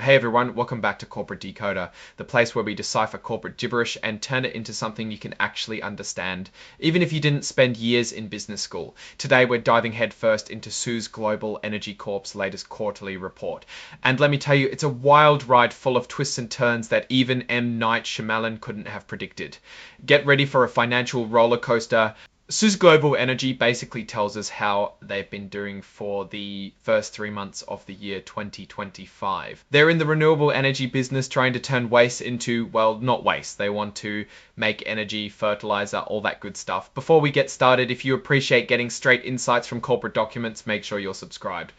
Hey everyone, welcome back to Corporate Decoder, the place where we decipher corporate gibberish and turn it into something you can actually understand, even if you didn't spend years in business school. Today we're diving headfirst into SusGlobal Energy Corp's latest quarterly report. And let me tell you, it's a wild ride full of twists and turns that even M. Night Shyamalan couldn't have predicted. Get ready for a financial roller coaster. SusGlobal Energy basically tells us how they've been doing for the first 3 months of the year 2025. They're in the renewable energy business trying to turn waste into, well, not waste. They want to make energy, fertilizer, all that good stuff. Before we get started, if you appreciate getting straight insights from corporate documents, make sure you're subscribed.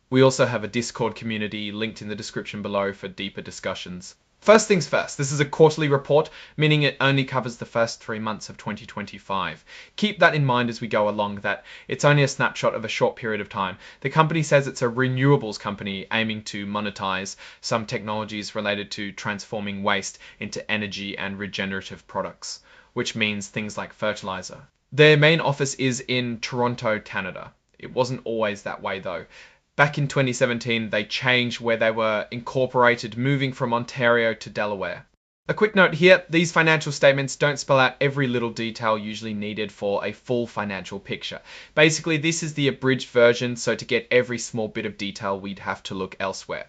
We also have a Discord community linked in the description below for deeper discussions. First things first, this is a quarterly report, meaning it only covers the first 3 months of 2025. Keep that in mind as we go along, that it's only a snapshot of a short period of time. The company says it's a renewables company aiming to monetize some technologies related to transforming waste into energy and regenerative products, which means things like fertilizer. Their main office is in Toronto, Canada. It wasn't always that way though. Back in 2017, they changed where they were incorporated, moving from Ontario to Delaware. A quick note here, these financial statements don't spell out every little detail usually needed for a full financial picture. Basically, this is the abridged version, so to get every small bit of detail, we'd have to look elsewhere.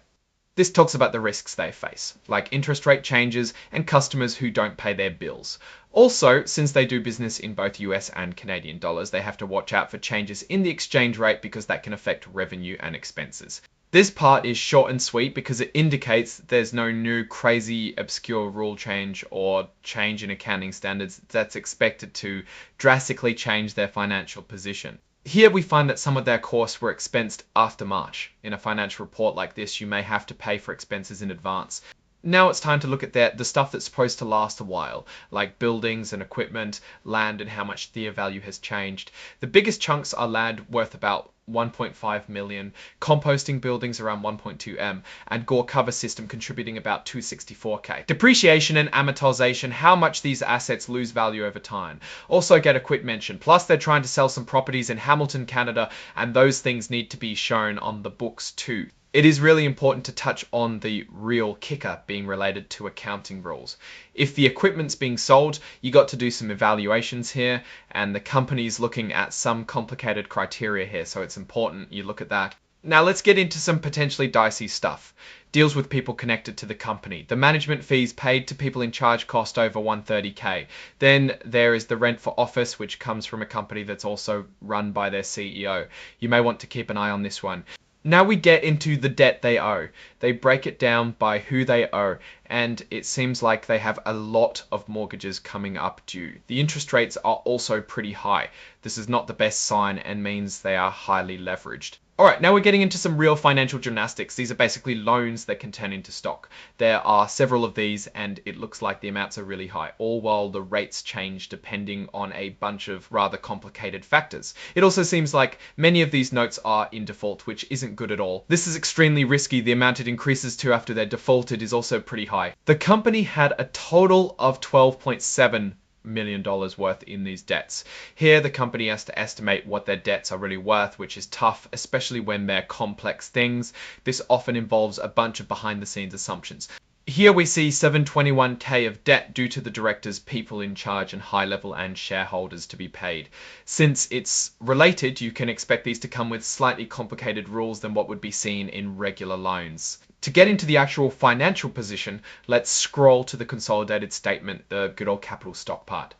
This talks about the risks they face, like interest rate changes and customers who don't pay their bills. Also, since they do business in both US and Canadian dollars, they have to watch out for changes in the exchange rate because that can affect revenue and expenses. This part is short and sweet because it indicates there's no new crazy obscure rule change or change in accounting standards that's expected to drastically change their financial position. Here we find that some of their costs were expensed after March. In a financial report like this, you may have to pay for expenses in advance. Now it's time to look at the stuff that's supposed to last a while, like buildings and equipment, land and how much their value has changed. The biggest chunks are land worth about 1.5 million, composting buildings around 1.2 M, and Gore cover system contributing about 264K. Depreciation and amortization, how much these assets lose value over time. Also get a quick mention. Plus they're trying to sell some properties in Hamilton, Canada, and those things need to be shown on the books too. It is really important to touch on the real kicker being related to accounting rules. If the equipment's being sold, you got to do some evaluations here, and the company's looking at some complicated criteria here, so it's important you look at that. Now let's get into some potentially dicey stuff. Deals with people connected to the company. The management fees paid to people in charge cost over 130K. Then there is the rent for office, which comes from a company that's also run by their CEO. You may want to keep an eye on this one. Now we get into the debt they owe. They break it down by who they owe, and it seems like they have a lot of mortgages coming up due. The interest rates are also pretty high. This is not the best sign and means they are highly leveraged. Alright, now we're getting into some real financial gymnastics. These are basically loans that can turn into stock. There are several of these and it looks like the amounts are really high, all while the rates change depending on a bunch of rather complicated factors. It also seems like many of these notes are in default, which isn't good at all. This is extremely risky. The amount it increases to after they're defaulted is also pretty high. The company had a total of $12.7 million worth in these debts. Here the company has to estimate what their debts are really worth, which is tough, especially when they're complex things. This often involves a bunch of behind the scenes assumptions. Here we see 721K of debt due to the directors, people in charge and high level and shareholders to be paid. Since it's related, you can expect these to come with slightly complicated rules than what would be seen in regular loans. To get into the actual financial position, let's scroll to the consolidated statement, the good old capital stock part.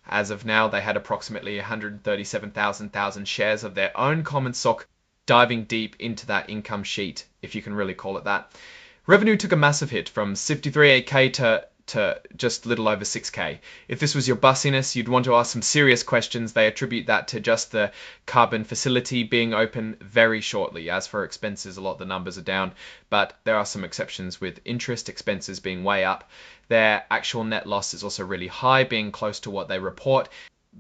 As of now, they had approximately 137,000 shares of their own common stock. Diving deep into that income sheet, if you can really call it that. Revenue took a massive hit from 53K to just a little over 6K. If this was your bussiness, you'd want to ask some serious questions. They attribute that to just the carbon facility being open very shortly. As for expenses, a lot of the numbers are down, but there are some exceptions with interest expenses being way up. Their actual net loss is also really high, being close to what they report.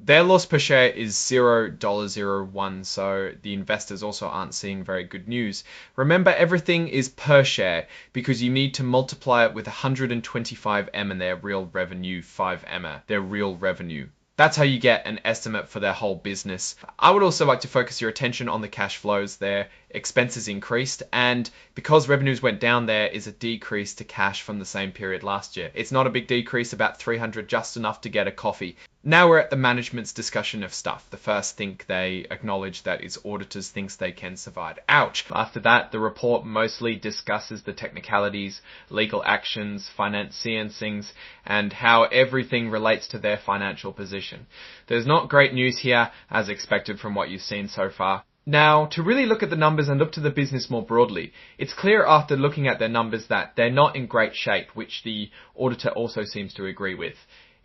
Their loss per share is $0.01, so the investors also aren't seeing very good news. Remember, everything is per share because you need to multiply it with 125M and their real revenue 5M, their real revenue. That's how you get an estimate for their whole business. I would also like to focus your attention on the cash flows. Their expenses increased, and because revenues went down, there is a decrease to cash from the same period last year. It's not a big decrease, about 300, just enough to get a coffee. Now we're at the management's discussion of stuff. The first thing they acknowledge that is auditors thinks they can survive. Ouch. After that, the report mostly discusses the technicalities, legal actions, financings, and how everything relates to their financial position. There's not great news here, as expected from what you've seen so far. Now, to really look at the numbers and look to the business more broadly, it's clear after looking at their numbers that they're not in great shape, which the auditor also seems to agree with.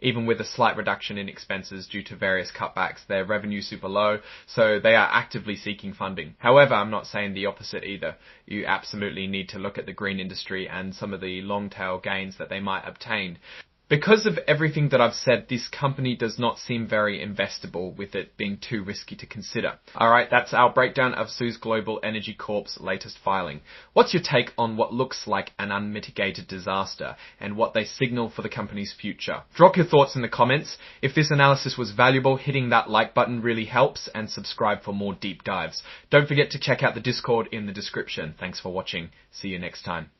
Even with a slight reduction in expenses due to various cutbacks, their revenue's super low, so they are actively seeking funding. However, I'm not saying the opposite either. You absolutely need to look at the green industry and some of the long-tail gains that they might obtain. Because of everything that I've said, this company does not seem very investable, with it being too risky to consider. Alright, that's our breakdown of SusGlobal Energy Corp's latest filing. What's your take on what looks like an unmitigated disaster and what they signal for the company's future? Drop your thoughts in the comments. If this analysis was valuable, hitting that like button really helps, and subscribe for more deep dives. Don't forget to check out the Discord in the description. Thanks for watching. See you next time.